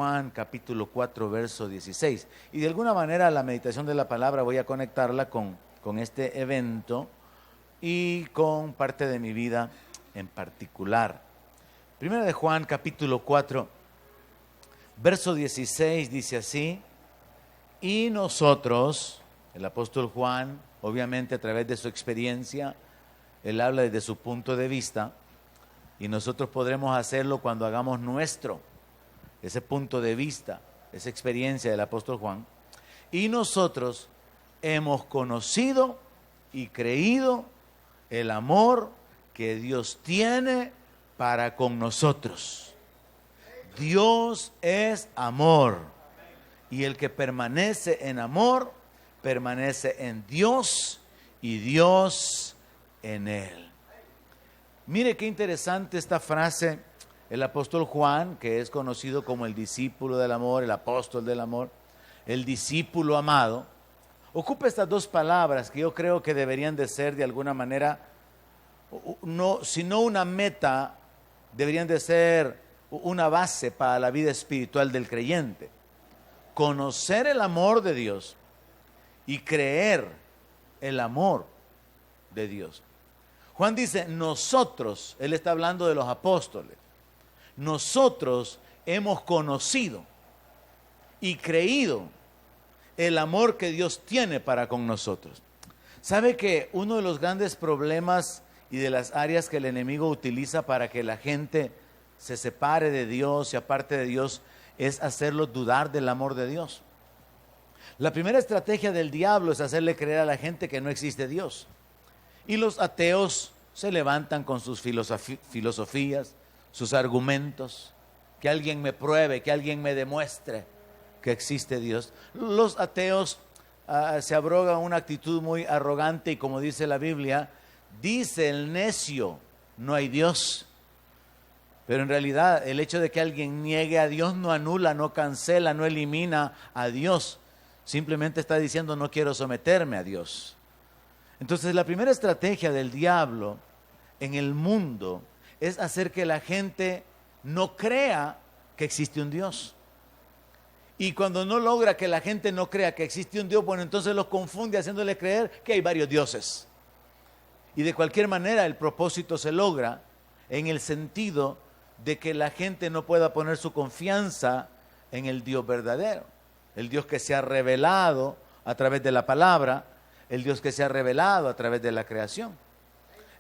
Juan capítulo 4, verso 16. Y de alguna manera la meditación de la palabra voy a conectarla con este evento y con parte de mi vida en particular. Primera de Juan capítulo 4, verso 16 dice así: y nosotros, el apóstol Juan, obviamente a través de su experiencia, él habla desde su punto de vista, y nosotros podremos hacerlo cuando hagamos nuestro ese punto de vista, esa experiencia del apóstol Juan. Y nosotros hemos conocido y creído el amor que Dios tiene para con nosotros. Dios es amor, y el que permanece en amor, permanece en Dios y Dios en él. Mire qué interesante esta frase. El apóstol Juan, que es conocido como el discípulo del amor, el apóstol del amor, el discípulo amado, ocupa estas dos palabras que yo creo que deberían de ser de alguna manera, no, si no una meta, deberían de ser una base para la vida espiritual del creyente. Conocer el amor de Dios y creer el amor de Dios. Juan dice, nosotros, él está hablando de los apóstoles, nosotros hemos conocido y creído el amor que Dios tiene para con nosotros. ¿Sabe que uno de los grandes problemas y de las áreas que el enemigo utiliza para que la gente se separe de Dios y aparte de Dios es hacerlos dudar del amor de Dios? La primera estrategia del diablo es hacerle creer a la gente que no existe Dios. Y los ateos se levantan con sus filosofías, sus argumentos, que alguien me pruebe, que alguien me demuestre que existe Dios. Los ateos se abrogan una actitud muy arrogante y, como dice la Biblia, dice el necio, no hay Dios. Pero en realidad el hecho de que alguien niegue a Dios no anula, no cancela, no elimina a Dios. Simplemente está diciendo no quiero someterme a Dios. Entonces la primera estrategia del diablo en el mundo es hacer que la gente no crea que existe un Dios. Y cuando no logra que la gente no crea que existe un Dios, bueno, entonces los confunde haciéndole creer que hay varios dioses. Y de cualquier manera el propósito se logra en el sentido de que la gente no pueda poner su confianza en el Dios verdadero. El Dios que se ha revelado a través de la palabra, el Dios que se ha revelado a través de la creación.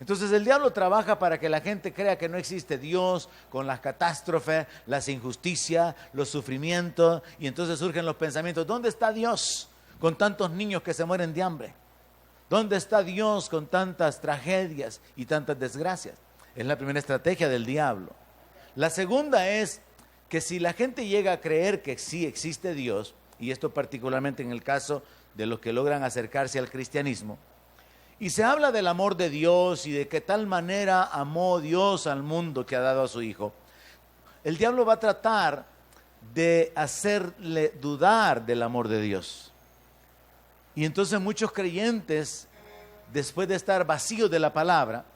Entonces el diablo trabaja para que la gente crea que no existe Dios, con las catástrofes, las injusticias, los sufrimientos, y entonces surgen los pensamientos, ¿dónde está Dios con tantos niños que se mueren de hambre? ¿Dónde está Dios con tantas tragedias y tantas desgracias? Es la primera estrategia del diablo. La segunda es que si la gente llega a creer que sí existe Dios, y esto particularmente en el caso de los que logran acercarse al cristianismo, y se habla del amor de Dios y de que tal manera amó Dios al mundo que ha dado a su Hijo, el diablo va a tratar de hacerle dudar del amor de Dios. Y entonces muchos creyentes, después de estar vacíos de la palabra,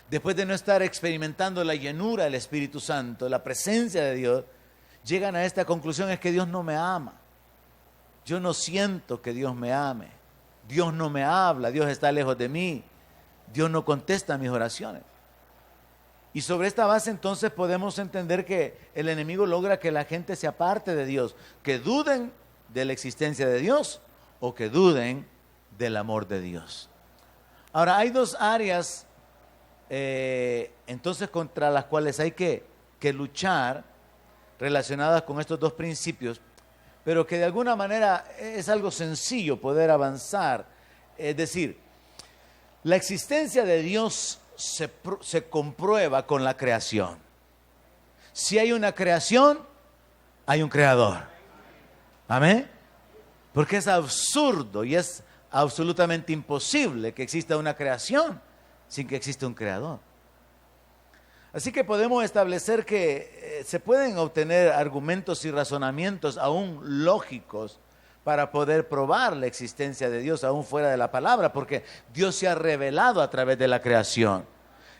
después de no estar experimentando la llenura del Espíritu Santo, la presencia de Dios, llegan a esta conclusión: es que Dios no me ama. Yo no siento que Dios me ame. Dios no me habla, Dios está lejos de mí, Dios no contesta mis oraciones. Y sobre esta base entonces podemos entender que el enemigo logra que la gente se aparte de Dios, que duden de la existencia de Dios o que duden del amor de Dios. Ahora, hay dos áreas entonces contra las cuales hay que luchar, relacionadas con estos dos principios, pero que de alguna manera es algo sencillo poder avanzar. Es decir, la existencia de Dios se comprueba con la creación. Si hay una creación, hay un creador. ¿Amén? Porque es absurdo y es absolutamente imposible que exista una creación sin que exista un creador. Así que podemos establecer que se pueden obtener argumentos y razonamientos aún lógicos para poder probar la existencia de Dios aún fuera de la palabra, porque Dios se ha revelado a través de la creación.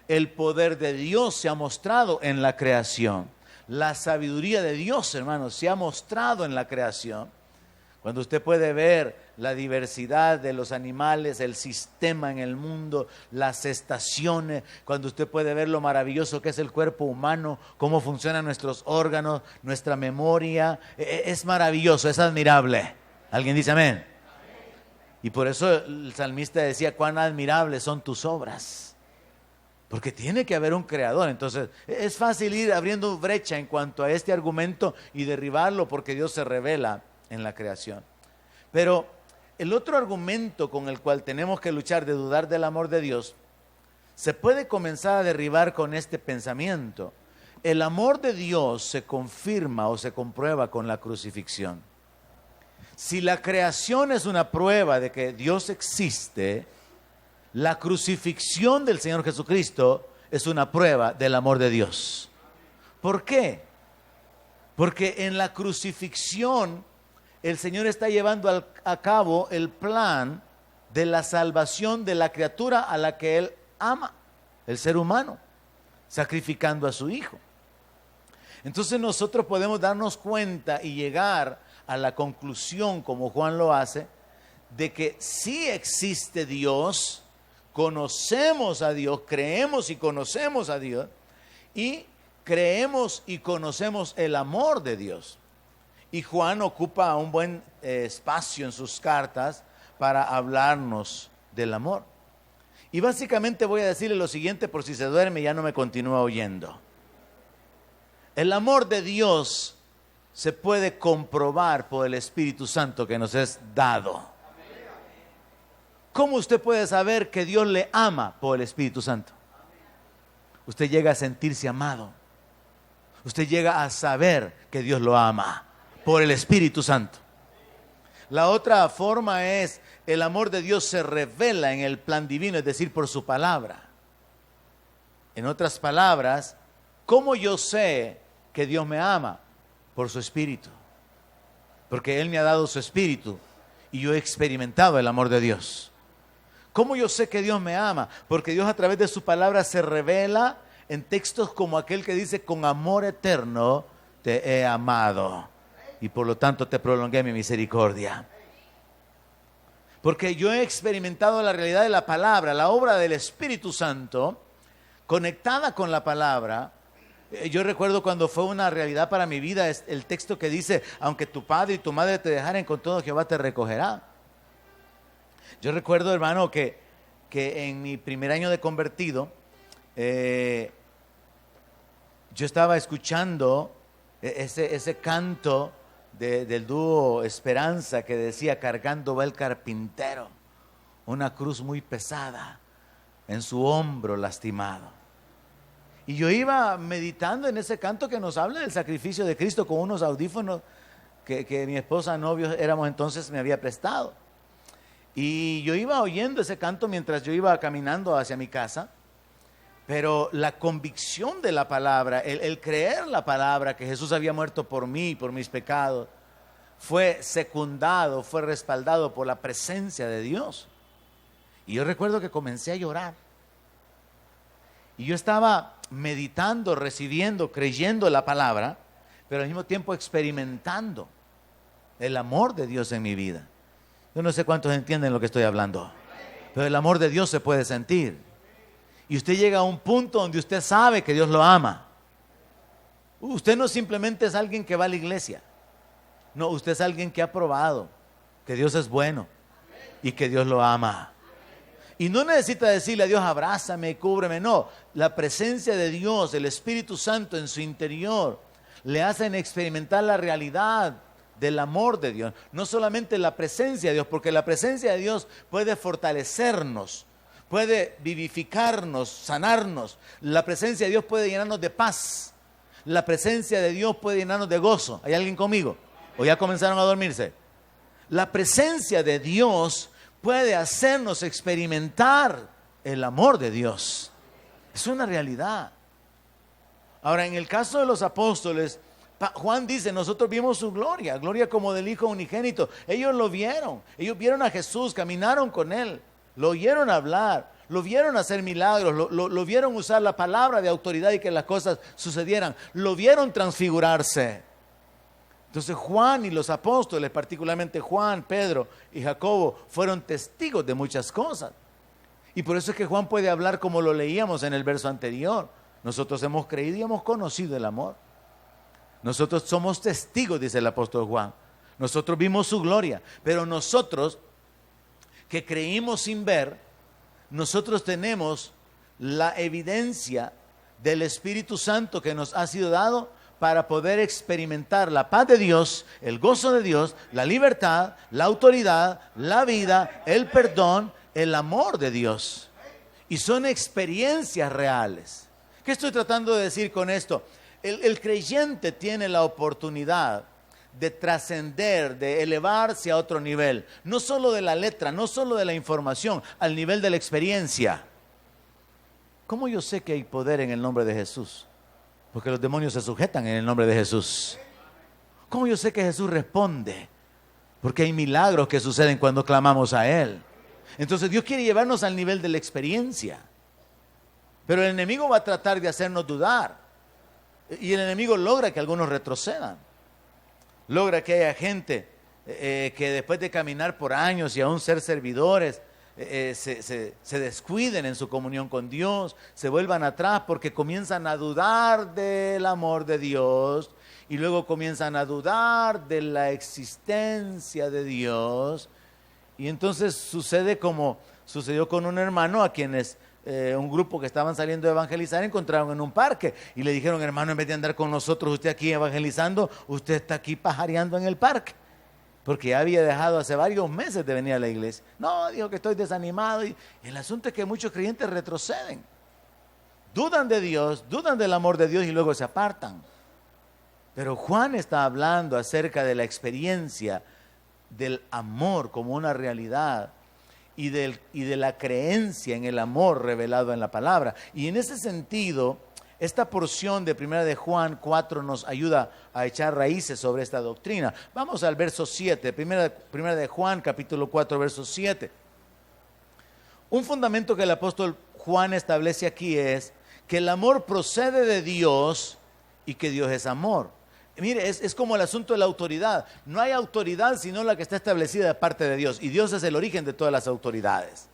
El poder de Dios se ha mostrado en la creación. La sabiduría de Dios, hermanos, se ha mostrado en la creación. Cuando usted puede ver la diversidad de los animales, el sistema en el mundo, las estaciones, cuando usted puede ver lo maravilloso que es el cuerpo humano, cómo funcionan nuestros órganos, nuestra memoria, es maravilloso, es admirable. ¿Alguien dice amén? Y por eso el salmista decía, cuán admirables son tus obras. Porque tiene que haber un creador. Entonces es fácil ir abriendo brecha en cuanto a este argumento y derribarlo porque Dios se revela en la creación. Pero el otro argumento con el cual tenemos que luchar de dudar del amor de Dios se puede comenzar a derribar con este pensamiento. El amor de Dios se confirma o se comprueba con la crucifixión. Si la creación es una prueba de que Dios existe, la crucifixión del Señor Jesucristo es una prueba del amor de Dios. ¿Por qué? Porque en la crucifixión el Señor está llevando a cabo el plan de la salvación de la criatura a la que Él ama, el ser humano, sacrificando a su Hijo. Entonces nosotros podemos darnos cuenta y llegar a la conclusión, como Juan lo hace, de que sí existe Dios, conocemos a Dios, creemos y conocemos a Dios, y creemos y conocemos el amor de Dios. Y Juan ocupa un buen espacio en sus cartas para hablarnos del amor. Y básicamente voy a decirle lo siguiente por si se duerme y ya no me continúa oyendo. El amor de Dios se puede comprobar por el Espíritu Santo que nos es dado. ¿Cómo usted puede saber que Dios le ama por el Espíritu Santo? Usted llega a sentirse amado. Usted llega a saber que Dios lo ama por el Espíritu Santo. La otra forma es, el amor de Dios se revela en el plan divino, es decir, por su palabra. En otras palabras, ¿cómo yo sé que Dios me ama? Por su Espíritu. Porque Él me ha dado su Espíritu y yo he experimentado el amor de Dios. ¿Cómo yo sé que Dios me ama? Porque Dios a través de su palabra se revela en textos como aquel que dice, con amor eterno te he amado y por lo tanto te prolongué mi misericordia. Porque yo he experimentado la realidad de la palabra, la obra del Espíritu Santo, conectada con la palabra. Yo recuerdo cuando fue una realidad para mi vida, es el texto que dice, aunque tu padre y tu madre te dejaren, con todo Jehová te recogerá. Yo recuerdo, hermano, que en mi primer año de convertido, yo estaba escuchando ese canto del dúo Esperanza que decía, cargando va el carpintero, una cruz muy pesada, en su hombro lastimado. Y yo iba meditando en ese canto que nos habla del sacrificio de Cristo con unos audífonos que mi esposa, novios éramos entonces, me había prestado. Y yo iba oyendo ese canto mientras yo iba caminando hacia mi casa, pero la convicción de la palabra, el creer la palabra que Jesús había muerto por mí, por mis pecados, fue secundado, fue respaldado por la presencia de Dios. Y yo recuerdo que comencé a llorar. Y yo estaba meditando, recibiendo, creyendo la palabra, pero al mismo tiempo experimentando el amor de Dios en mi vida. Yo no sé cuántos entienden lo que estoy hablando, pero el amor de Dios se puede sentir. Y usted llega a un punto donde usted sabe que Dios lo ama. Usted no simplemente es alguien que va a la iglesia. No, usted es alguien que ha probado que Dios es bueno y que Dios lo ama. Y no necesita decirle a Dios, abrázame, cúbreme. No, la presencia de Dios, el Espíritu Santo en su interior, le hacen experimentar la realidad del amor de Dios. No solamente la presencia de Dios, porque la presencia de Dios puede fortalecernos, puede vivificarnos, sanarnos. La presencia de Dios puede llenarnos de paz. La presencia de Dios puede llenarnos de gozo. ¿Hay alguien conmigo? ¿O ya comenzaron a dormirse? La presencia de Dios puede hacernos experimentar el amor de Dios. Es una realidad. Ahora, en el caso de los apóstoles, Juan dice, nosotros vimos su gloria, gloria como del Hijo unigénito. Ellos lo vieron, ellos vieron a Jesús, caminaron con Él, lo oyeron hablar, lo vieron hacer milagros, lo vieron usar la palabra de autoridad y que las cosas sucedieran, lo vieron transfigurarse. Entonces Juan y los apóstoles, particularmente Juan, Pedro y Jacobo, fueron testigos de muchas cosas. Y por eso es que Juan puede hablar como lo leíamos en el verso anterior. Nosotros hemos creído y hemos conocido el amor. Nosotros somos testigos, dice el apóstol Juan. Nosotros vimos su gloria, pero nosotros que creímos sin ver, nosotros tenemos la evidencia del Espíritu Santo que nos ha sido dado para poder experimentar la paz de Dios, el gozo de Dios, la libertad, la autoridad, la vida, el perdón, el amor de Dios. Y son experiencias reales. ¿Qué estoy tratando de decir con esto? El creyente tiene la oportunidad de trascender, de elevarse a otro nivel, no solo de la letra, no solo de la información, al nivel de la experiencia. ¿Cómo yo sé que hay poder en el nombre de Jesús? Porque los demonios se sujetan en el nombre de Jesús. ¿Cómo yo sé que Jesús responde? Porque hay milagros que suceden cuando clamamos a Él. Entonces Dios quiere llevarnos al nivel de la experiencia. Pero el enemigo va a tratar de hacernos dudar. Y el enemigo logra que algunos retrocedan. Logra que haya gente que después de caminar por años y aún ser servidores, se descuiden en su comunión con Dios, se vuelvan atrás porque comienzan a dudar del amor de Dios y luego comienzan a dudar de la existencia de Dios. Y entonces sucede como sucedió con un hermano a quienes un grupo que estaban saliendo a evangelizar encontraron en un parque y le dijeron: hermano, en vez de andar con nosotros usted aquí evangelizando, usted está aquí pajareando en el parque, porque ya había dejado hace varios meses de venir a la iglesia. No, dijo que estoy desanimado. Y el asunto es que muchos creyentes retroceden, dudan de Dios, dudan del amor de Dios y luego se apartan. Pero Juan está hablando acerca de la experiencia del amor como una realidad y de la creencia en el amor revelado en la palabra. Y en ese sentido, esta porción de 1 de Juan 4 nos ayuda a echar raíces sobre esta doctrina. Vamos al verso 7, 1 de Juan capítulo 4, verso 7. Un fundamento que el apóstol Juan establece aquí es que el amor procede de Dios y que Dios es amor. Mire, es como el asunto de la autoridad. No hay autoridad sino la que está establecida de parte de Dios. Y Dios es el origen de todas las autoridades.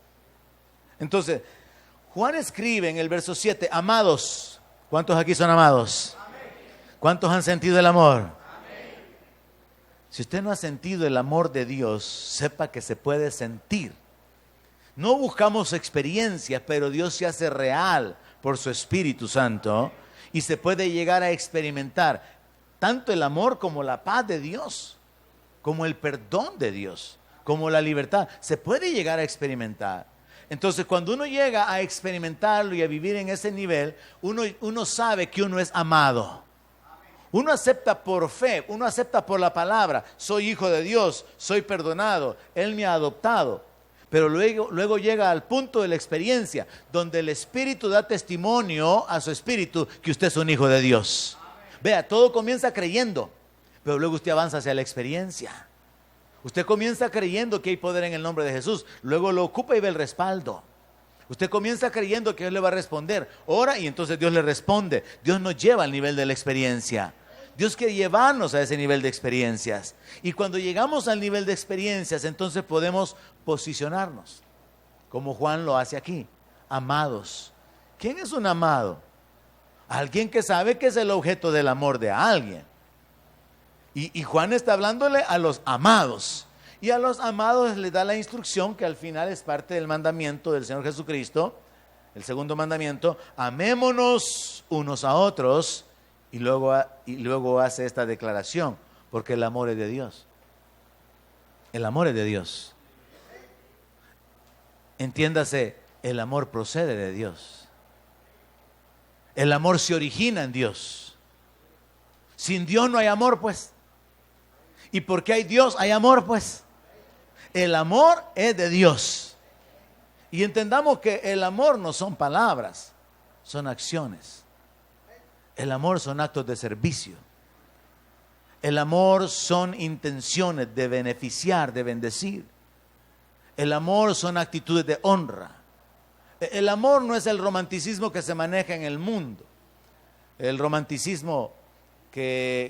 Entonces, Juan escribe en el verso 7, amados. ¿Cuántos aquí son amados? Amén. ¿Cuántos han sentido el amor? Amén. Si usted no ha sentido el amor de Dios, sepa que se puede sentir. No buscamos experiencias, pero Dios se hace real por su Espíritu Santo y se puede llegar a experimentar tanto el amor como la paz de Dios, como el perdón de Dios, como la libertad. Se puede llegar a experimentar. Entonces, cuando uno llega a experimentarlo y a vivir en ese nivel, uno sabe que uno es amado. Uno acepta por fe, uno acepta por la palabra: soy hijo de Dios, soy perdonado, Él me ha adoptado. Pero luego llega al punto de la experiencia, donde el Espíritu da testimonio a su espíritu que usted es un hijo de Dios. Vea, todo comienza creyendo, pero luego usted avanza hacia la experiencia. Usted comienza creyendo que hay poder en el nombre de Jesús, luego lo ocupa y ve el respaldo. Usted comienza creyendo que Dios le va a responder, ora y entonces Dios le responde. Dios nos lleva al nivel de la experiencia. Dios quiere llevarnos a ese nivel de experiencias. Y cuando llegamos al nivel de experiencias, entonces podemos posicionarnos, como Juan lo hace aquí: amados. ¿Quién es un amado? Alguien que sabe que es el objeto del amor de alguien. Y Juan está hablándole a los amados. Y a los amados les da la instrucción que al final es parte del mandamiento del Señor Jesucristo, el segundo mandamiento: amémonos unos a otros. Y luego hace esta declaración: porque el amor es de Dios. El amor es de Dios. Entiéndase, el amor procede de Dios. El amor se origina en Dios. Sin Dios no hay amor, pues. ¿Y porque hay Dios, hay amor, pues? El amor es de Dios. Y entendamos que el amor no son palabras, son acciones. El amor son actos de servicio. El amor son intenciones de beneficiar, de bendecir. El amor son actitudes de honra. El amor no es el romanticismo que se maneja en el mundo. El romanticismo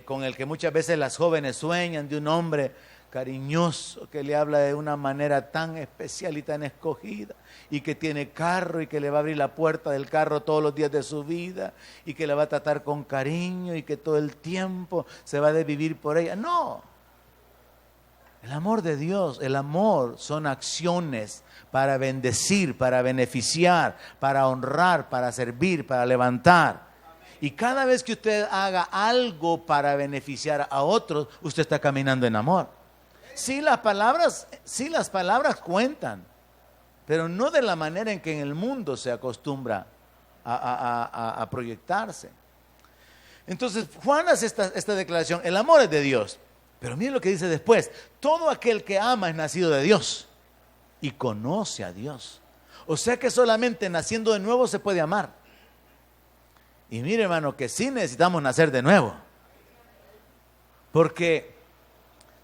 con el que muchas veces las jóvenes sueñan, de un hombre cariñoso que le habla de una manera tan especial y tan escogida, y que tiene carro y que le va a abrir la puerta del carro todos los días de su vida y que la va a tratar con cariño y que todo el tiempo se va a desvivir por ella. No, el amor de Dios, el amor son acciones para bendecir, para beneficiar, para honrar, para servir, para levantar. Y cada vez que usted haga algo para beneficiar a otros, usted está caminando en amor. Sí, las palabras cuentan, pero no de la manera en que en el mundo se acostumbra a proyectarse. Entonces, Juan hace esta declaración: el amor es de Dios. Pero miren lo que dice después: todo aquel que ama es nacido de Dios y conoce a Dios. O sea que solamente naciendo de nuevo se puede amar. Y mire, hermano, que sí necesitamos nacer de nuevo. Porque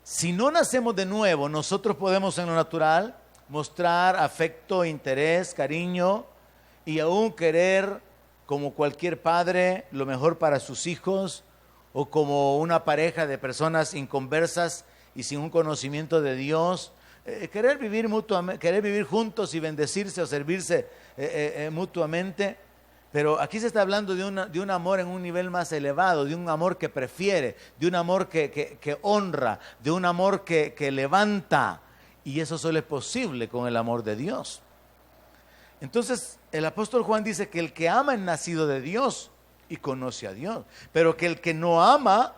si no nacemos de nuevo, nosotros podemos en lo natural mostrar afecto, interés, cariño y aún querer, como cualquier padre, lo mejor para sus hijos, o como una pareja de personas inconversas y sin un conocimiento de Dios, querer vivir mutuamente, querer vivir juntos y bendecirse o servirse mutuamente. Pero aquí se está hablando de un amor en un nivel más elevado, de un amor que prefiere, de un amor que honra, de un amor que levanta. Y eso solo es posible con el amor de Dios. Entonces, el apóstol Juan dice que el que ama es nacido de Dios y conoce a Dios. Pero que el que no ama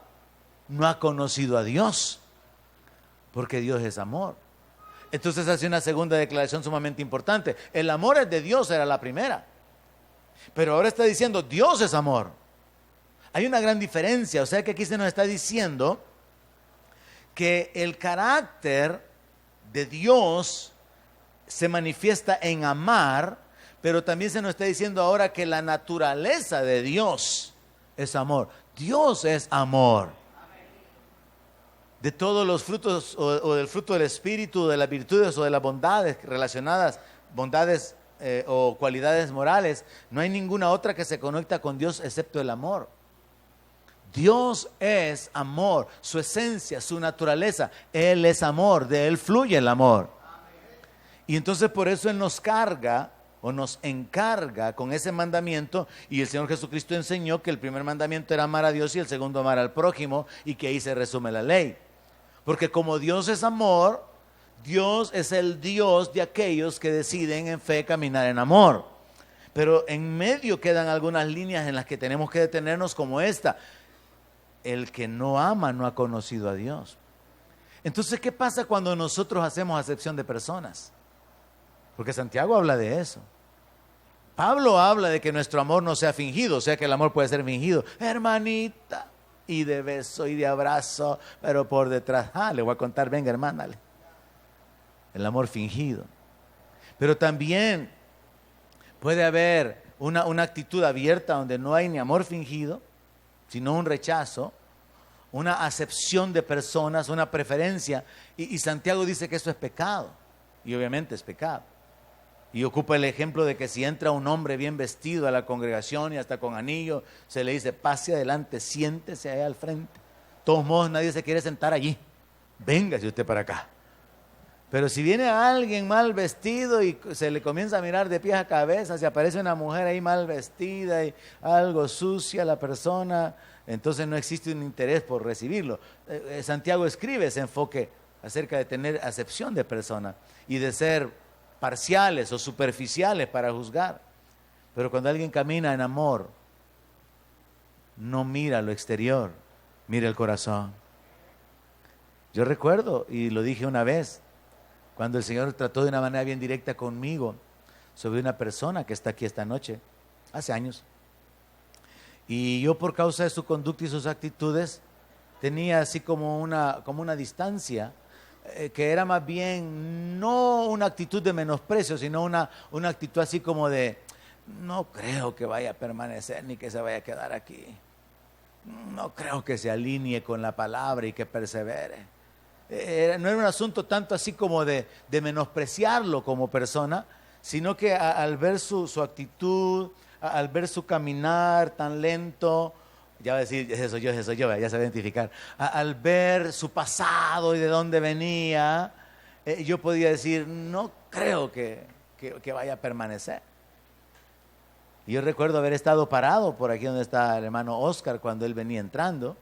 no ha conocido a Dios, porque Dios es amor. Entonces hace una segunda declaración sumamente importante. El amor es de Dios, era la primera. Pero ahora está diciendo, Dios es amor. Hay una gran diferencia. O sea que aquí se nos está diciendo que el carácter de Dios se manifiesta en amar, pero también se nos está diciendo ahora que la naturaleza de Dios es amor. Dios es amor. De todos los frutos, o del fruto del Espíritu, de las virtudes o de las bondades relacionadas, bondades o cualidades morales, no hay ninguna otra que se conecta con Dios excepto el amor. Dios es amor, su esencia, su naturaleza. Él es amor, de Él fluye el amor. Y entonces por eso Él nos carga o nos encarga con ese mandamiento, y el Señor Jesucristo enseñó que el primer mandamiento era amar a Dios y el segundo amar al prójimo, y que ahí se resume la ley. Porque como Dios es amor, Dios es el Dios de aquellos que deciden en fe caminar en amor. Pero en medio quedan algunas líneas en las que tenemos que detenernos, como esta: el que no ama no ha conocido a Dios. Entonces, ¿qué pasa cuando nosotros hacemos acepción de personas? Porque Santiago habla de eso. Pablo habla de que nuestro amor no sea fingido, o sea que el amor puede ser fingido. Hermanita, y de beso y de abrazo, pero por detrás, le voy a contar, venga hermana. El amor fingido. Pero también puede haber una actitud abierta donde no hay ni amor fingido, sino un rechazo, una acepción de personas, una preferencia. Y Santiago dice que eso es pecado. Y obviamente es pecado. Y ocupa el ejemplo de que si entra un hombre bien vestido a la congregación y hasta con anillo, se le dice: pase adelante, siéntese ahí al frente. De todos modos, nadie se quiere sentar allí. Véngase usted para acá. Pero si viene alguien mal vestido y se le comienza a mirar de pies a cabeza, si aparece una mujer ahí mal vestida y algo sucia la persona, entonces no existe un interés por recibirlo. Santiago escribe ese enfoque acerca de tener acepción de personas y de ser parciales o superficiales para juzgar. Pero cuando alguien camina en amor, no mira lo exterior, mira el corazón. Yo recuerdo, y lo dije una vez, cuando el Señor trató de una manera bien directa conmigo sobre una persona que está aquí esta noche, hace años. Y yo, por causa de su conducta y sus actitudes, tenía así como una distancia, que era más bien no una actitud de menosprecio, sino una actitud así como de: no creo que vaya a permanecer ni que se vaya a quedar aquí. No creo que se alinee con la palabra y que persevere. No era un asunto tanto así como de menospreciarlo como persona, sino que al ver su actitud, al ver su caminar tan lento, ya va a decir, ese soy yo, ya se va a identificar. Al ver su pasado y de dónde venía, yo podía decir, no creo que vaya a permanecer. Y yo recuerdo haber estado parado por aquí donde está el hermano Oscar cuando él venía entrando,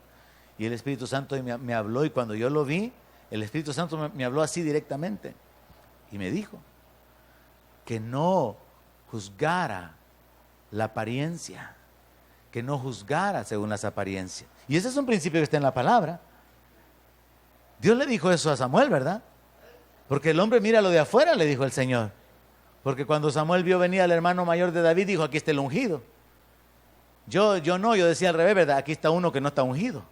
y el Espíritu Santo me habló, y cuando yo lo vi, el Espíritu Santo me habló así directamente, y me dijo que no juzgara la apariencia, que no juzgara según las apariencias. Y ese es un principio que está en la palabra. Dios le dijo eso a Samuel, ¿verdad? Porque el hombre mira lo de afuera, le dijo el Señor. Porque cuando Samuel vio venir al hermano mayor de David, dijo, aquí está el ungido. Yo decía al revés, ¿verdad? Aquí está uno que no está ungido.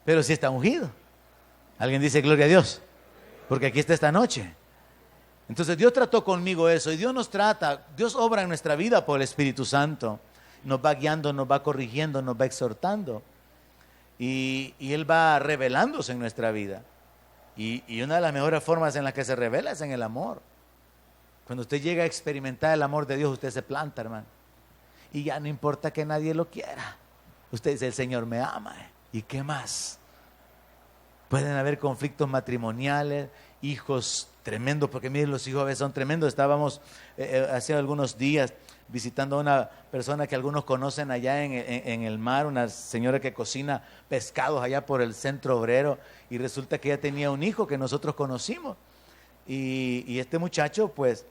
Pero sí está ungido. Alguien dice, gloria a Dios. Porque aquí está esta noche. Entonces Dios trató conmigo eso, y Dios nos trata, Dios obra en nuestra vida por el Espíritu Santo. Nos va guiando, nos va corrigiendo, nos va exhortando. Y Él va revelándose en nuestra vida. Y una de las mejores formas en las que se revela es en el amor. Cuando usted llega a experimentar el amor de Dios, usted se planta, hermano. Y ya no importa que nadie lo quiera. Usted dice, el Señor me ama. ¿Y qué más? Pueden haber conflictos matrimoniales, hijos tremendos, porque miren, los hijos a veces son tremendos. Estábamos hace algunos días visitando a una persona que algunos conocen allá en el mar, una señora que cocina pescados allá por el centro obrero, y resulta que ella tenía un hijo que nosotros conocimos. Y este muchacho, pues,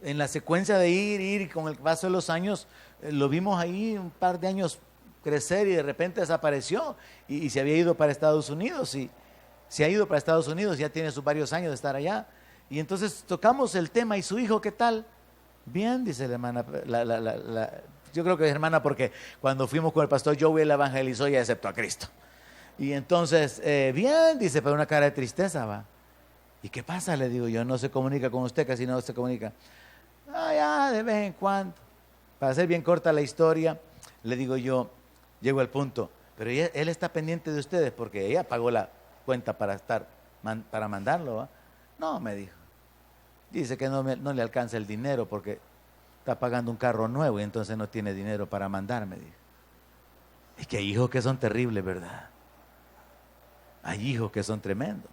en la secuencia de ir, con el paso de los años, lo vimos ahí un par de años crecer, y de repente desapareció, y se había ido para Estados Unidos, y se ha ido para Estados Unidos, ya tiene sus varios años de estar allá. Y entonces tocamos el tema, ¿y su hijo qué tal? Bien, dice la hermana, yo creo que es hermana porque cuando fuimos con el pastor Joey, él evangelizó y aceptó a Cristo. Y entonces, bien, dice, pero una cara de tristeza, va. ¿Y qué pasa? Le digo yo, no se comunica con usted, casi no se comunica. Ya, de vez en cuando. Para hacer bien corta la historia, le digo yo, llego al punto, pero él está pendiente de ustedes porque ella pagó la cuenta para mandarlo, ¿va? No, me dijo. Dice que no le alcanza el dinero porque está pagando un carro nuevo y entonces no tiene dinero para mandarme, dijo. Es que hay hijos que son terribles, ¿verdad? Hay hijos que son tremendos.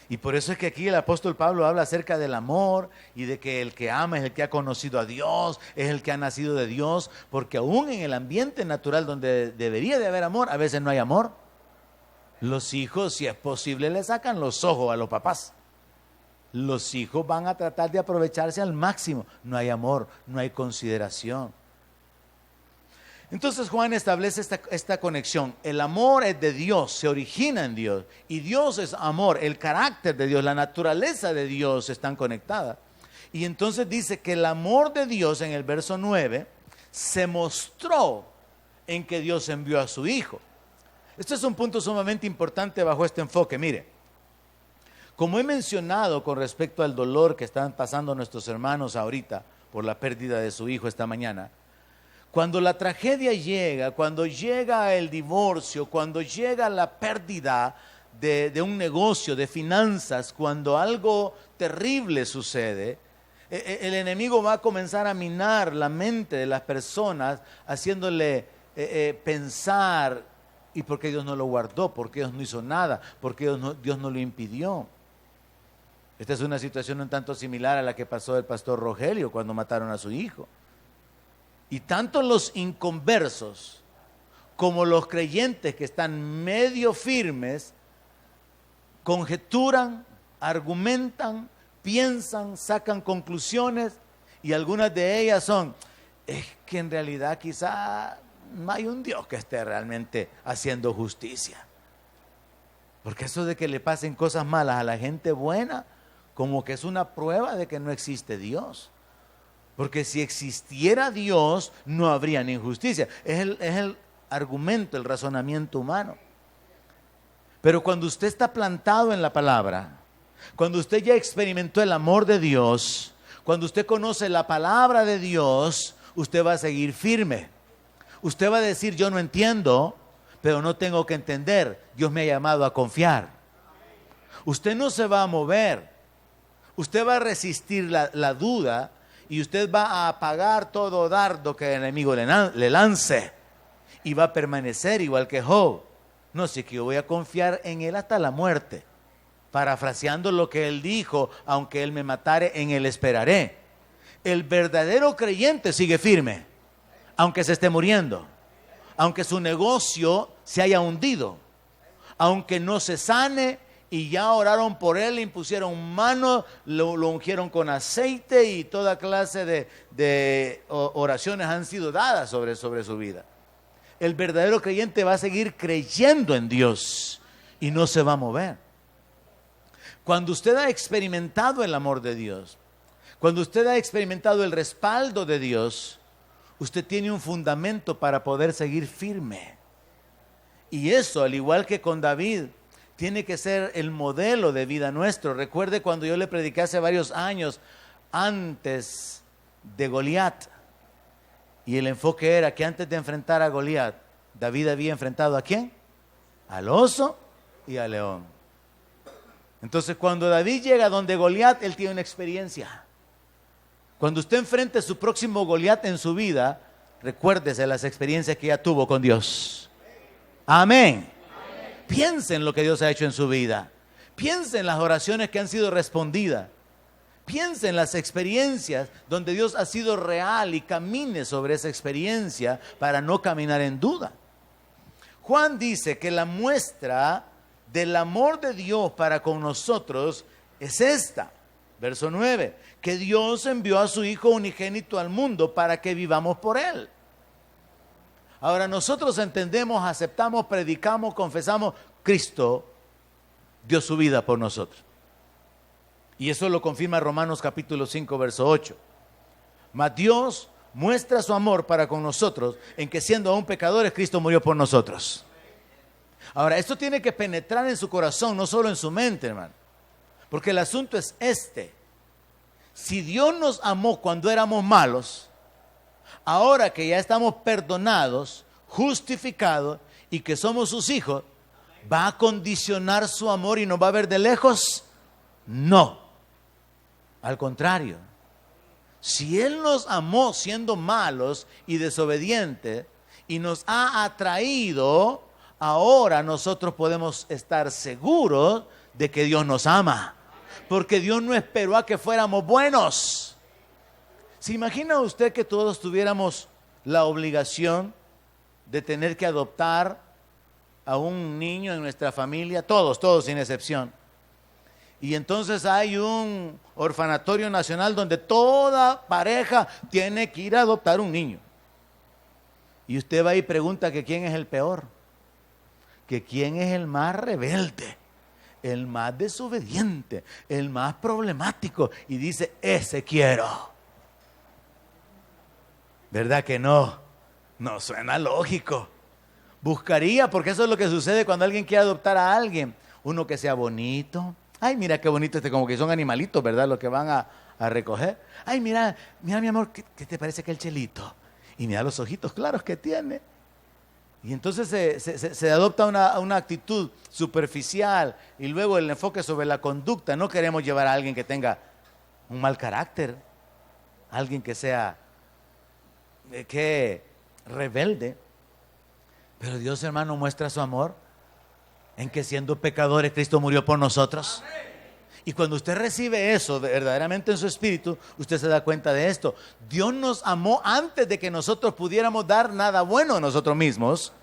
Y por eso es que aquí el apóstol Pablo habla acerca del amor y de que el que ama es el que ha conocido a Dios, es el que ha nacido de Dios, porque aún en el ambiente natural donde debería de haber amor, a veces no hay amor. Los hijos, si es posible, le sacan los ojos a los papás. Los hijos van a tratar de aprovecharse al máximo. No hay amor, no hay consideración. Entonces Juan establece esta conexión. El amor es de Dios, se origina en Dios. Y Dios es amor, el carácter de Dios, la naturaleza de Dios están conectadas. Y entonces dice que el amor de Dios en el verso 9 se mostró en que Dios envió a su Hijo. Este es un punto sumamente importante bajo este enfoque. Mire, como he mencionado con respecto al dolor que están pasando nuestros hermanos ahorita por la pérdida de su hijo esta mañana, cuando la tragedia llega, cuando llega el divorcio, cuando llega la pérdida de un negocio, de finanzas, cuando algo terrible sucede, el enemigo va a comenzar a minar la mente de las personas, haciéndole pensar, ¿y por qué Dios no lo guardó? ¿Por qué Dios no hizo nada? ¿Por qué Dios no lo impidió? Esta es una situación un tanto similar a la que pasó el pastor Rogelio cuando mataron a su hijo. Y tanto los inconversos como los creyentes que están medio firmes conjeturan, argumentan, piensan, sacan conclusiones, y algunas de ellas son, es que en realidad quizá no hay un Dios que esté realmente haciendo justicia. Porque eso de que le pasen cosas malas a la gente buena, como que es una prueba de que no existe Dios. Porque si existiera Dios, no habría ni injusticia. Es el argumento, el razonamiento humano. Pero cuando usted está plantado en la palabra, cuando usted ya experimentó el amor de Dios, cuando usted conoce la palabra de Dios, usted va a seguir firme. Usted va a decir, yo no entiendo, pero no tengo que entender. Dios me ha llamado a confiar. Usted no se va a mover. Usted va a resistir la duda y usted va a apagar todo dardo que el enemigo le lance y va a permanecer igual que Job. No, si es que yo voy a confiar en él hasta la muerte. Parafraseando lo que él dijo, aunque él me matare, en él esperaré. El verdadero creyente sigue firme, aunque se esté muriendo, aunque su negocio se haya hundido, aunque no se sane y ya oraron por él, le impusieron manos, lo ungieron con aceite y toda clase de oraciones han sido dadas sobre su vida. El verdadero creyente va a seguir creyendo en Dios y no se va a mover. Cuando usted ha experimentado el amor de Dios, cuando usted ha experimentado el respaldo de Dios, usted tiene un fundamento para poder seguir firme. Y eso, al igual que con David, tiene que ser el modelo de vida nuestro. Recuerde cuando yo le prediqué hace varios años, antes de Goliat, y el enfoque era que antes de enfrentar a Goliat, David había enfrentado ¿a quién? Al oso y al león. Entonces cuando David llega donde Goliat, él tiene una experiencia. Cuando usted enfrente su próximo Goliat en su vida, recuérdese las experiencias que ya tuvo con Dios. Amén. Piense en lo que Dios ha hecho en su vida. Piense en las oraciones que han sido respondidas. Piense en las experiencias donde Dios ha sido real y camine sobre esa experiencia para no caminar en duda. Juan dice que la muestra del amor de Dios para con nosotros es esta. Verso 9, que Dios envió a su Hijo unigénito al mundo para que vivamos por Él. Ahora nosotros entendemos, aceptamos, predicamos, confesamos, Cristo dio su vida por nosotros. Y eso lo confirma Romanos capítulo 5, verso 8. Mas Dios muestra su amor para con nosotros en que siendo aún pecadores, Cristo murió por nosotros. Ahora, esto tiene que penetrar en su corazón, no solo en su mente, hermano. Porque el asunto es este. Si Dios nos amó cuando éramos malos, ahora que ya estamos perdonados, justificados y que somos sus hijos, ¿va a condicionar su amor y nos va a ver de lejos? No. Al contrario. Si Él nos amó siendo malos y desobedientes y nos ha atraído, ahora nosotros podemos estar seguros de que Dios nos ama. Porque Dios no esperó a que fuéramos buenos. ¿Se imagina usted que todos tuviéramos la obligación de tener que adoptar a un niño en nuestra familia? Todos sin excepción. Y entonces hay un orfanatorio nacional donde toda pareja tiene que ir a adoptar un niño. Y usted va y pregunta que quién es el peor, que quién es el más rebelde, el más desobediente, el más problemático. Y dice, ese quiero. ¿Verdad que no? No suena lógico. Buscaría, porque eso es lo que sucede cuando alguien quiere adoptar a alguien. Uno que sea bonito. Ay, mira qué bonito como que son animalitos, ¿verdad? Los que van a recoger. Ay, mira mi amor, ¿qué te parece que el chelito? Y mira los ojitos claros que tiene. Y entonces se adopta una actitud superficial y luego el enfoque sobre la conducta. No queremos llevar a alguien que tenga un mal carácter, alguien que sea rebelde. Pero Dios, hermano, muestra su amor en que siendo pecadores Cristo murió por nosotros. Y cuando usted recibe eso verdaderamente en su espíritu, usted se da cuenta de esto. Dios nos amó antes de que nosotros pudiéramos dar nada bueno a nosotros mismos,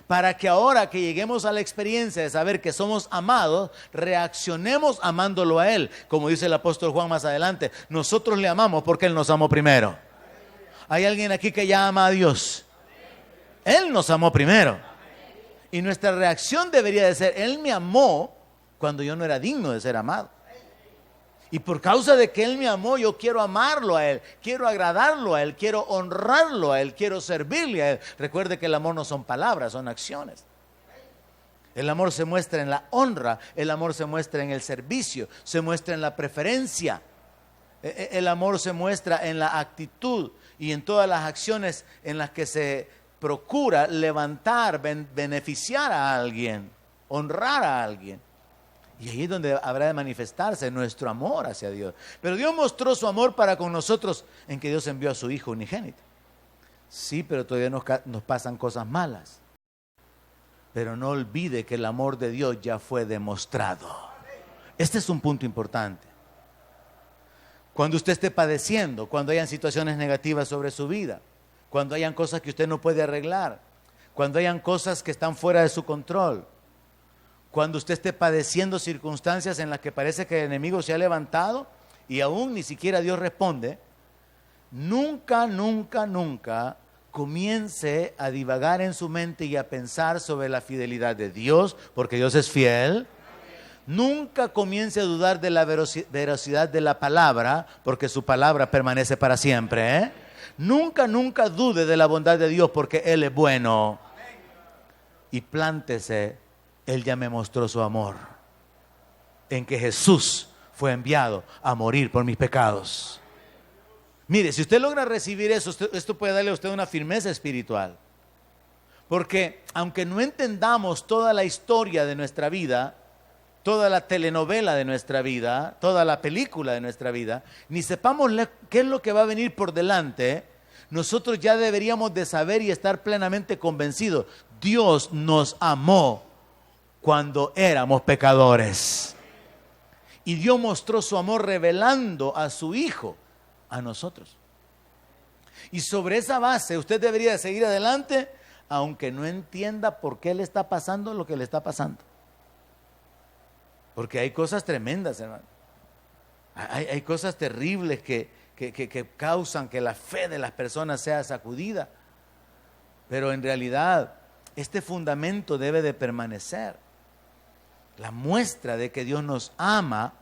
para que ahora que lleguemos a la experiencia de saber que somos amados, reaccionemos amándolo a Él. Como dice el apóstol Juan más adelante, nosotros le amamos porque Él nos amó primero. ¿Hay alguien aquí que ya ama a Dios? Él nos amó primero. Y nuestra reacción debería de ser, Él me amó cuando yo no era digno de ser amado. Y por causa de que Él me amó, yo quiero amarlo a Él, quiero agradarlo a Él, quiero honrarlo a Él, quiero servirle a Él. Recuerde que el amor no son palabras, son acciones. El amor se muestra en la honra, el amor se muestra en el servicio, se muestra en la preferencia. El amor se muestra en la actitud y en todas las acciones en las que se procura levantar, beneficiar a alguien, honrar a alguien. Y ahí es donde habrá de manifestarse nuestro amor hacia Dios. Pero Dios mostró su amor para con nosotros en que Dios envió a su Hijo unigénito. Sí, pero todavía nos pasan cosas malas. Pero no olvide que el amor de Dios ya fue demostrado. Este es un punto importante. Cuando usted esté padeciendo, cuando hayan situaciones negativas sobre su vida, cuando hayan cosas que usted no puede arreglar, cuando hayan cosas que están fuera de su control, cuando usted esté padeciendo circunstancias en las que parece que el enemigo se ha levantado y aún ni siquiera Dios responde, nunca, nunca, nunca comience a divagar en su mente y a pensar sobre la fidelidad de Dios, porque Dios es fiel. Nunca comience a dudar de la veracidad de la palabra, porque su palabra permanece para siempre. Nunca, nunca dude de la bondad de Dios, porque Él es bueno. Y plántese. Él ya me mostró su amor, en que Jesús fue enviado a morir por mis pecados. Mire, si usted logra recibir eso, esto puede darle a usted una firmeza espiritual. Porque aunque no entendamos toda la historia de nuestra vida, toda la telenovela de nuestra vida, toda la película de nuestra vida, ni sepamos qué es lo que va a venir por delante, nosotros ya deberíamos de saber y estar plenamente convencidos. Dios nos amó cuando éramos pecadores. Y Dios mostró su amor revelando a su Hijo a nosotros. Y sobre esa base usted debería seguir adelante, aunque no entienda por qué le está pasando lo que le está pasando. Porque hay cosas tremendas, hermano. Hay cosas terribles que causan que la fe de las personas sea sacudida. Pero en realidad este fundamento debe de permanecer. La muestra de que Dios nos ama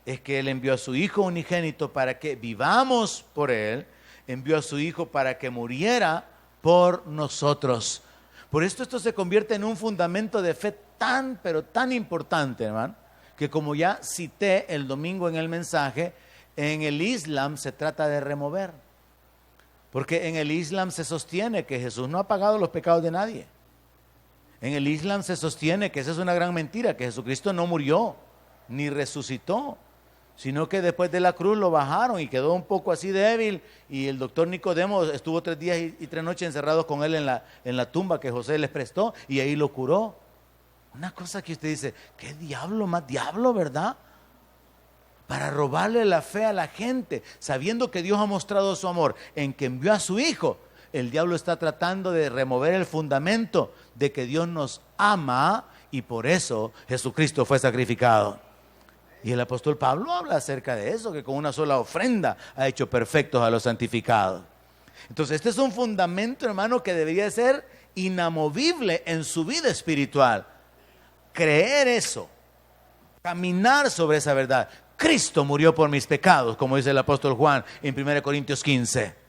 es que Él envió a su Hijo unigénito para que vivamos por Él, envió a su Hijo para que muriera por nosotros. Por esto se convierte en un fundamento de fe tan, pero tan importante, hermano, que como ya cité el domingo en el mensaje, en el Islam se trata de remover. Porque en el Islam se sostiene que Jesús no ha pagado los pecados de nadie. En el Islam se sostiene que esa es una gran mentira, que Jesucristo no murió ni resucitó, sino que después de la cruz lo bajaron y quedó un poco así débil, y el doctor Nicodemo estuvo 3 días y 3 noches encerrados con él en la tumba que José les prestó, y ahí lo curó. Una cosa que usted dice, ¿qué diablo más diablo, verdad? Para robarle la fe a la gente, sabiendo que Dios ha mostrado su amor en que envió a su Hijo. El diablo está tratando de remover el fundamento de que Dios nos ama, y por eso Jesucristo fue sacrificado. Y el apóstol Pablo habla acerca de eso, que con una sola ofrenda ha hecho perfectos a los santificados. Entonces este es un fundamento, hermano, que debería ser inamovible en su vida espiritual. Creer eso, caminar sobre esa verdad. Cristo murió por mis pecados, como dice el apóstol Juan en 1 Corintios 15.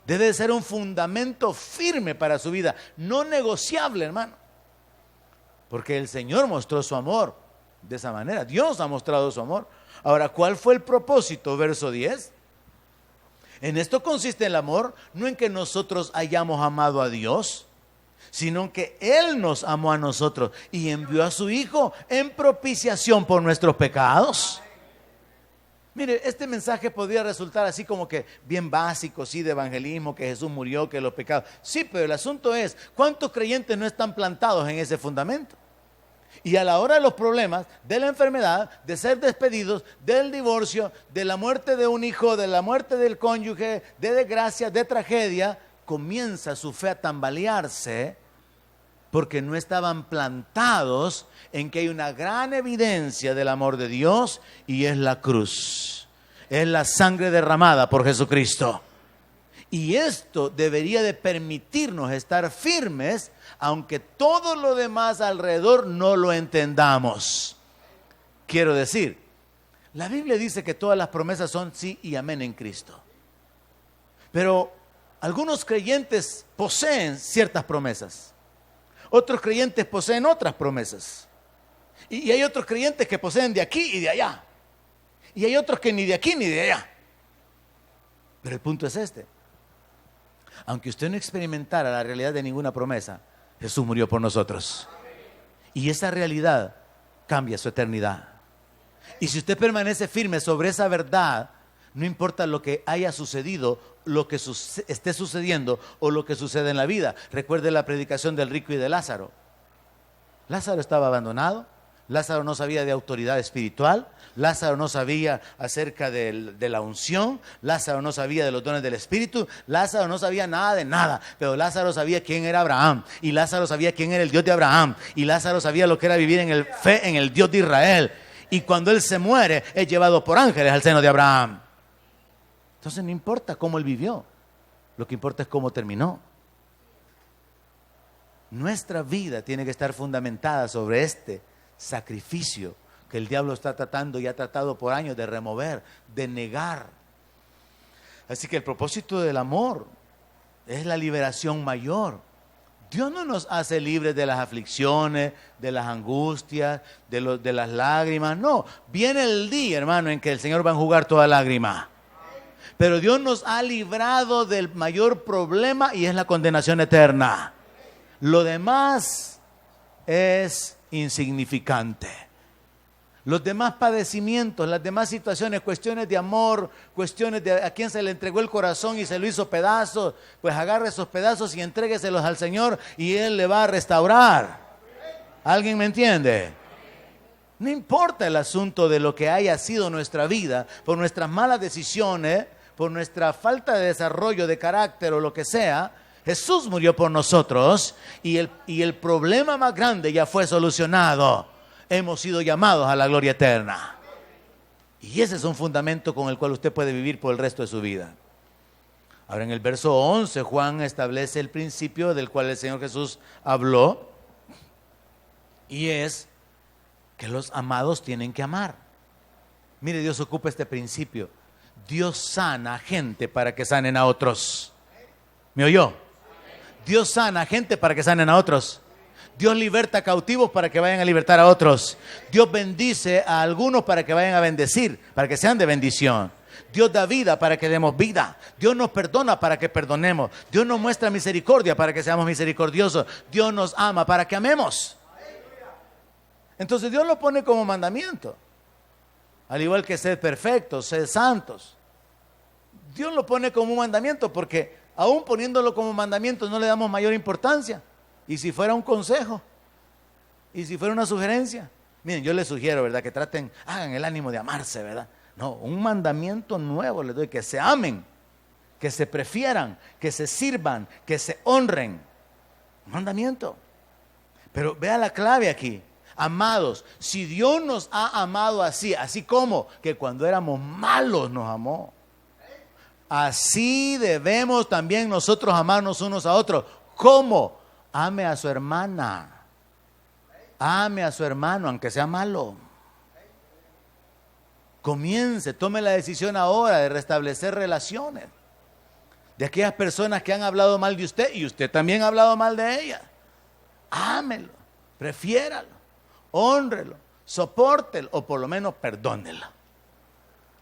Debe de ser un fundamento firme para su vida, no negociable, hermano. Porque el Señor mostró su amor de esa manera. Dios ha mostrado su amor. Ahora, ¿cuál fue el propósito? Verso 10. En esto consiste el amor, no en que nosotros hayamos amado a Dios, sino que Él nos amó a nosotros y envió a su Hijo en propiciación por nuestros pecados. Mire, este mensaje podría resultar así como que bien básico, sí, de evangelismo, que Jesús murió, que los pecados. Sí, pero el asunto es, ¿cuántos creyentes no están plantados en ese fundamento? Y a la hora de los problemas, de la enfermedad, de ser despedidos, del divorcio, de la muerte de un hijo, de la muerte del cónyuge, de desgracia, de tragedia, comienza su fe a tambalearse porque no estaban plantados en que hay una gran evidencia del amor de Dios, y es la cruz, es la sangre derramada por Jesucristo. Y esto debería de permitirnos estar firmes, aunque todo lo demás alrededor no lo entendamos. Quiero decir, la Biblia dice que todas las promesas son sí y amén en Cristo. Pero algunos creyentes poseen ciertas promesas. Otros creyentes poseen otras promesas. Y hay otros creyentes que poseen de aquí y de allá. Y hay otros que ni de aquí ni de allá. Pero el punto es este. Aunque usted no experimentara la realidad de ninguna promesa, Jesús murió por nosotros. Y esa realidad cambia su eternidad. Y si usted permanece firme sobre esa verdad, no importa lo que haya sucedido, lo que esté sucediendo o lo que sucede en la vida. Recuerde la predicación del rico y de Lázaro. Lázaro estaba abandonado. Lázaro no sabía de autoridad espiritual. Lázaro no sabía acerca de la unción. Lázaro no sabía de los dones del Espíritu. Lázaro no sabía nada de nada. Pero Lázaro sabía quién era Abraham. Y Lázaro sabía quién era el Dios de Abraham. Y Lázaro sabía lo que era vivir en el fe en el Dios de Israel. Y cuando él se muere, es llevado por ángeles al seno de Abraham. Entonces no importa cómo él vivió. Lo que importa es cómo terminó. Nuestra vida tiene que estar fundamentada sobre este sacrificio que el diablo está tratando y ha tratado por años de remover, de negar. Así que el propósito del amor es la liberación mayor. Dios no nos hace libres de las aflicciones, de las angustias, de las lágrimas. No, viene el día, hermano, en que el Señor va a enjugar toda lágrima. Pero Dios nos ha librado del mayor problema y es la condenación eterna. Lo demás es insignificante. Los demás padecimientos, las demás situaciones, cuestiones de amor, cuestiones de a quien se le entregó el corazón y se lo hizo pedazos, pues agarre esos pedazos y entrégueselos al Señor y Él le va a restaurar. ¿Alguien me entiende? No importa el asunto de lo que haya sido nuestra vida, por nuestras malas decisiones, por nuestra falta de desarrollo de carácter o lo que sea, Jesús murió por nosotros y el problema más grande ya fue solucionado. Hemos sido llamados a la gloria eterna. Y ese es un fundamento con el cual usted puede vivir por el resto de su vida. Ahora en el verso 11 Juan establece el principio del cual el Señor Jesús habló. Y es que los amados tienen que amar. Mire, Dios ocupa este principio. Dios sana a gente para que sanen a otros. ¿Me oyó? Dios sana a gente para que sanen a otros. Dios liberta cautivos para que vayan a libertar a otros. Dios bendice a algunos para que vayan a bendecir, para que sean de bendición. Dios da vida para que demos vida. Dios nos perdona para que perdonemos. Dios nos muestra misericordia para que seamos misericordiosos. Dios nos ama para que amemos. Entonces Dios lo pone como mandamiento. Al igual que sed perfectos, sed santos. Dios lo pone como un mandamiento porque aún poniéndolo como mandamiento no le damos mayor importancia. Y si fuera un consejo, y si fuera una sugerencia, miren, yo les sugiero, ¿verdad? Que hagan el ánimo de amarse, ¿verdad? No, un mandamiento nuevo les doy, que se amen, que se prefieran, que se sirvan, que se honren. Un mandamiento. Pero vea la clave aquí. Amados, si Dios nos ha amado así como que cuando éramos malos nos amó, así debemos también nosotros amarnos unos a otros. ¿Cómo? Ame a su hermana. Ame a su hermano, aunque sea malo. Comience, tome la decisión ahora de restablecer relaciones. De aquellas personas que han hablado mal de usted y usted también ha hablado mal de ellas. Ámelo, prefiéralo, hónrelo, sopórtelo o por lo menos perdónelo.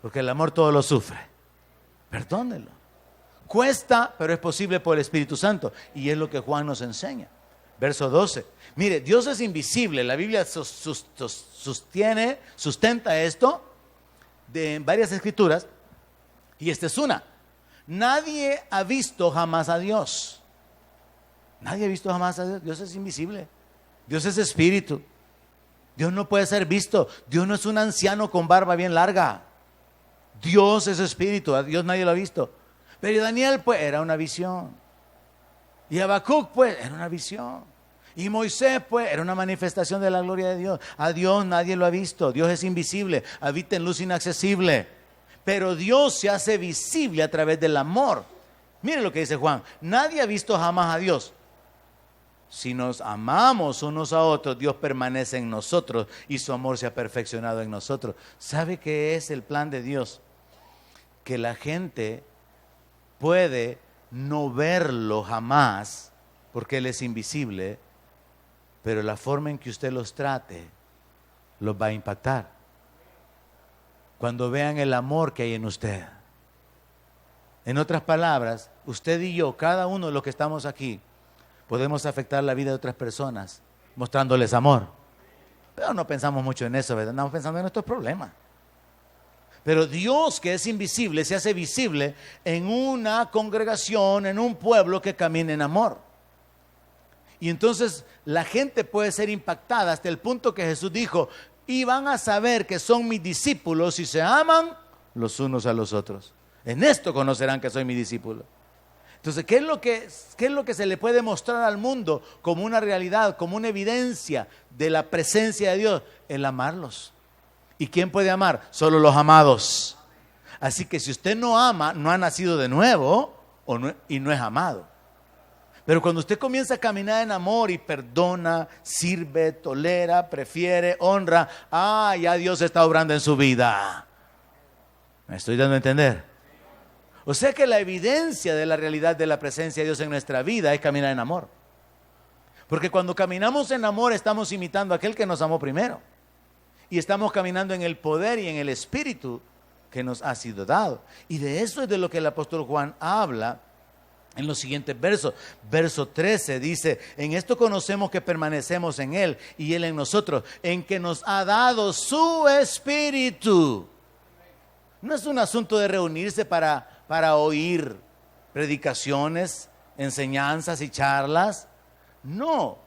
Porque el amor todo lo sufre. Perdónelo. Cuesta, pero es posible por el Espíritu Santo. Y es lo que Juan nos enseña. Verso 12. Mire, Dios es invisible. La Biblia sustenta esto en varias escrituras. Y esta es una. Nadie ha visto jamás a Dios. Nadie ha visto jamás a Dios. Dios es invisible. Dios es espíritu. Dios no puede ser visto. Dios no es un anciano con barba bien larga. Dios es espíritu. A Dios nadie lo ha visto. Pero Daniel, pues, era una visión. Y Habacuc, pues, era una visión. Y Moisés, pues, era una manifestación de la gloria de Dios. A Dios nadie lo ha visto. Dios es invisible, habita en luz inaccesible. Pero Dios se hace visible a través del amor. Mire lo que dice Juan. Nadie ha visto jamás a Dios. Si nos amamos unos a otros, Dios permanece en nosotros y su amor se ha perfeccionado en nosotros. ¿Sabe qué es el plan de Dios? Que la gente puede no verlo jamás porque Él es invisible, pero la forma en que usted los trate los va a impactar. Cuando vean el amor que hay en usted. En otras palabras, usted y yo, cada uno de los que estamos aquí, podemos afectar la vida de otras personas mostrándoles amor. Pero no pensamos mucho en eso, ¿verdad? Andamos pensando en nuestros problemas. Pero Dios, que es invisible, se hace visible en una congregación, en un pueblo que camina en amor. Y entonces la gente puede ser impactada hasta el punto que Jesús dijo, y van a saber que son mis discípulos si se aman los unos a los otros. En esto conocerán que soy mi discípulo. Entonces, ¿qué es lo que se le puede mostrar al mundo como una realidad, como una evidencia de la presencia de Dios? El amarlos. ¿Y quién puede amar? Solo los amados. Así que si usted no ama, no ha nacido de nuevo y no es amado. Pero cuando usted comienza a caminar en amor y perdona, sirve, tolera, prefiere, honra, ya Dios está obrando en su vida. ¿Me estoy dando a entender? O sea que la evidencia de la realidad de la presencia de Dios en nuestra vida es caminar en amor. Porque cuando caminamos en amor estamos imitando a aquel que nos amó primero. Y estamos caminando en el poder y en el espíritu que nos ha sido dado. Y de eso es de lo que el apóstol Juan habla en los siguientes versos. Verso 13 dice, en esto conocemos que permanecemos en Él y Él en nosotros, en que nos ha dado su espíritu. No es un asunto de reunirse para oír predicaciones, enseñanzas y charlas. No.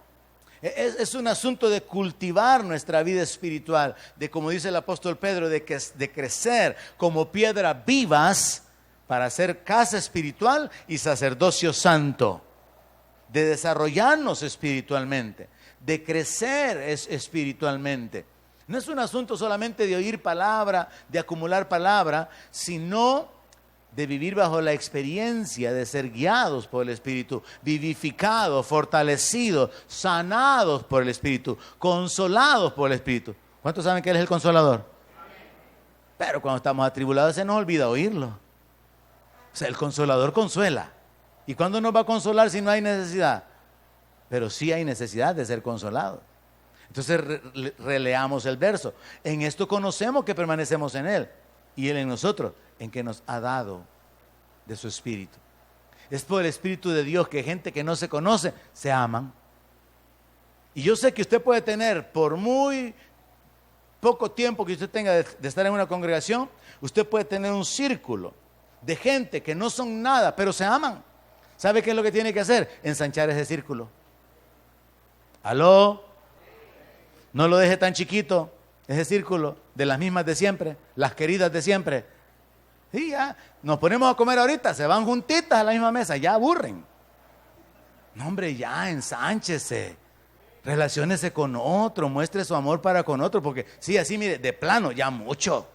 Es un asunto de cultivar nuestra vida espiritual, de, como dice el apóstol Pedro, de crecer como piedras vivas para hacer casa espiritual y sacerdocio santo, de desarrollarnos espiritualmente, de crecer espiritualmente. No es un asunto solamente de oír palabra, de acumular palabra, sino de vivir bajo la experiencia de ser guiados por el Espíritu, vivificados, fortalecidos, sanados por el Espíritu, consolados por el Espíritu. ¿Cuántos saben que Él es el consolador? Pero cuando estamos atribulados se nos olvida oírlo. O sea, el consolador consuela. ¿Y cuándo nos va a consolar si no hay necesidad? Pero sí hay necesidad de ser consolados. Entonces releamos el verso. En esto conocemos que permanecemos en Él y Él en nosotros, en que nos ha dado de su Espíritu. Es por el Espíritu de Dios que gente que no se conoce se aman. Y yo sé que usted puede tener, por muy poco tiempo que usted tenga de estar en una congregación, usted puede tener un círculo de gente que no son nada, pero se aman. ¿Sabe qué es lo que tiene que hacer? Ensanchar ese círculo. ¿Aló? No lo deje tan chiquito, ese círculo de las mismas de siempre, las queridas de siempre. Y ya, nos ponemos a comer ahorita, se van juntitas a la misma mesa, ya aburren. No, hombre, ya, ensánchese, relaciónese con otro, muestre su amor para con otro, porque sí, así, mire, de plano, ya mucho.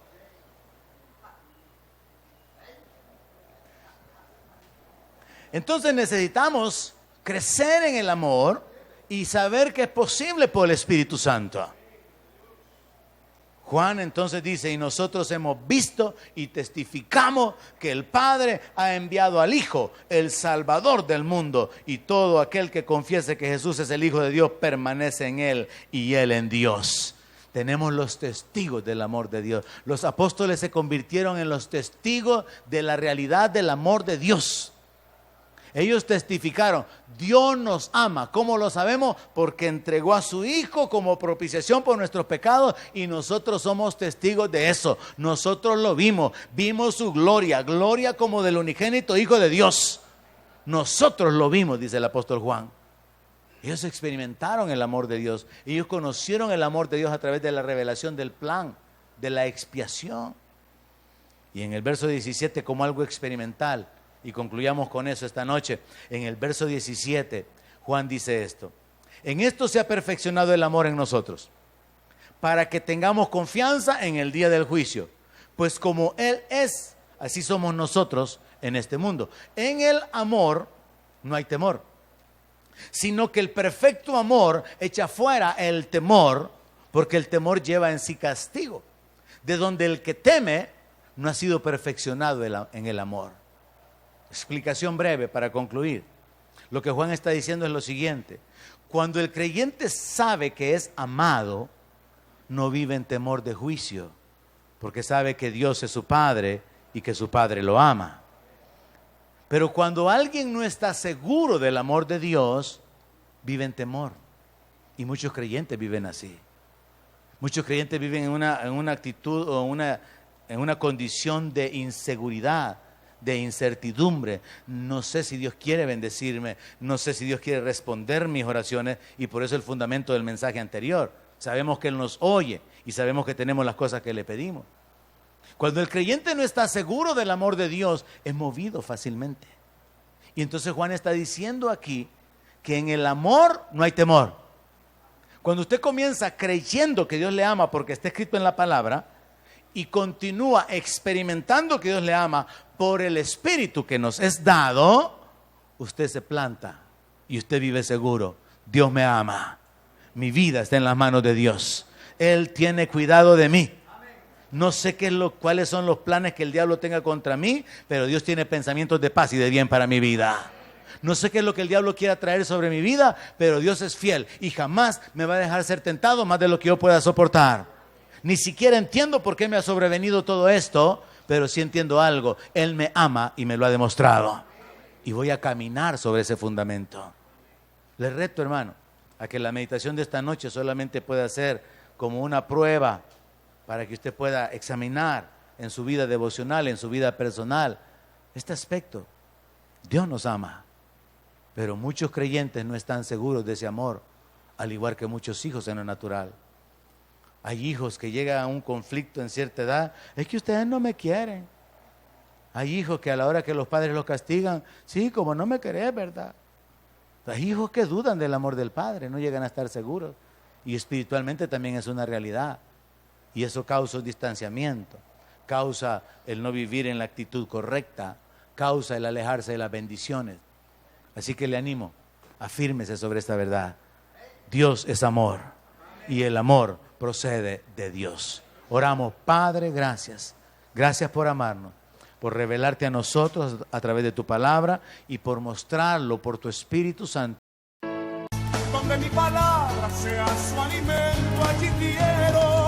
Entonces necesitamos crecer en el amor y saber que es posible por el Espíritu Santo. Juan entonces dice, y nosotros hemos visto y testificamos que el Padre ha enviado al Hijo, el Salvador del mundo, y todo aquel que confiese que Jesús es el Hijo de Dios permanece en Él y Él en Dios. Tenemos los testigos del amor de Dios. Los apóstoles se convirtieron en los testigos de la realidad del amor de Dios. Ellos testificaron, Dios nos ama. ¿Cómo lo sabemos? Porque entregó a su Hijo como propiciación por nuestros pecados y nosotros somos testigos de eso. Nosotros lo vimos su gloria, gloria como del unigénito Hijo de Dios. Nosotros lo vimos, dice el apóstol Juan. Ellos experimentaron el amor de Dios. Ellos conocieron el amor de Dios a través de la revelación del plan, de la expiación. Y en el verso 17 como algo experimental. Y concluyamos con eso esta noche. En el verso 17, Juan dice esto. En esto se ha perfeccionado el amor en nosotros, para que tengamos confianza en el día del juicio. Pues como Él es, así somos nosotros en este mundo. En el amor no hay temor, sino que el perfecto amor echa fuera el temor, porque el temor lleva en sí castigo, de donde el que teme no ha sido perfeccionado en el amor. Explicación breve para concluir. Lo que Juan está diciendo es lo siguiente. Cuando el creyente sabe que es amado, no vive en temor de juicio, porque sabe que Dios es su Padre y que su Padre lo ama. Pero cuando alguien no está seguro del amor de Dios, vive en temor. Y muchos creyentes viven así. Muchos creyentes viven en una actitud o en una condición de inseguridad, de incertidumbre. No sé si Dios quiere bendecirme, no sé si Dios quiere responder mis oraciones, y por eso el fundamento del mensaje anterior. Sabemos que Él nos oye y sabemos que tenemos las cosas que le pedimos. Cuando el creyente no está seguro del amor de Dios, es movido fácilmente. Y entonces Juan está diciendo aquí que en el amor no hay temor. Cuando usted comienza creyendo que Dios le ama porque está escrito en la palabra y continúa experimentando que Dios le ama por el Espíritu que nos es dado, usted se planta y usted vive seguro. Dios me ama. Mi vida está en las manos de Dios. Él tiene cuidado de mí. No sé cuáles son los planes que el diablo tenga contra mí, pero Dios tiene pensamientos de paz y de bien para mi vida. No sé qué es lo que el diablo quiera traer sobre mi vida, pero Dios es fiel y jamás me va a dejar ser tentado más de lo que yo pueda soportar. Ni siquiera entiendo por qué me ha sobrevenido todo esto, pero sí entiendo algo. Él me ama y me lo ha demostrado. Y voy a caminar sobre ese fundamento. Les reto, hermano, a que la meditación de esta noche solamente pueda ser como una prueba para que usted pueda examinar en su vida devocional, en su vida personal, este aspecto. Dios nos ama. Pero muchos creyentes no están seguros de ese amor, al igual que muchos hijos en lo natural. Hay hijos que llegan a un conflicto en cierta edad, es que ustedes no me quieren. Hay hijos que a la hora que los padres los castigan, sí, como no me querés, ¿verdad? Hay hijos que dudan del amor del padre, no llegan a estar seguros. Y espiritualmente también es una realidad. Y eso causa un distanciamiento, causa el no vivir en la actitud correcta, causa el alejarse de las bendiciones. Así que le animo, afírmese sobre esta verdad. Dios es amor y el amor procede de Dios. Oramos, Padre, gracias. Gracias por amarnos, por revelarte a nosotros a través de tu palabra y por mostrarlo por tu Espíritu Santo. Donde mi palabra sea su alimento, allí quiero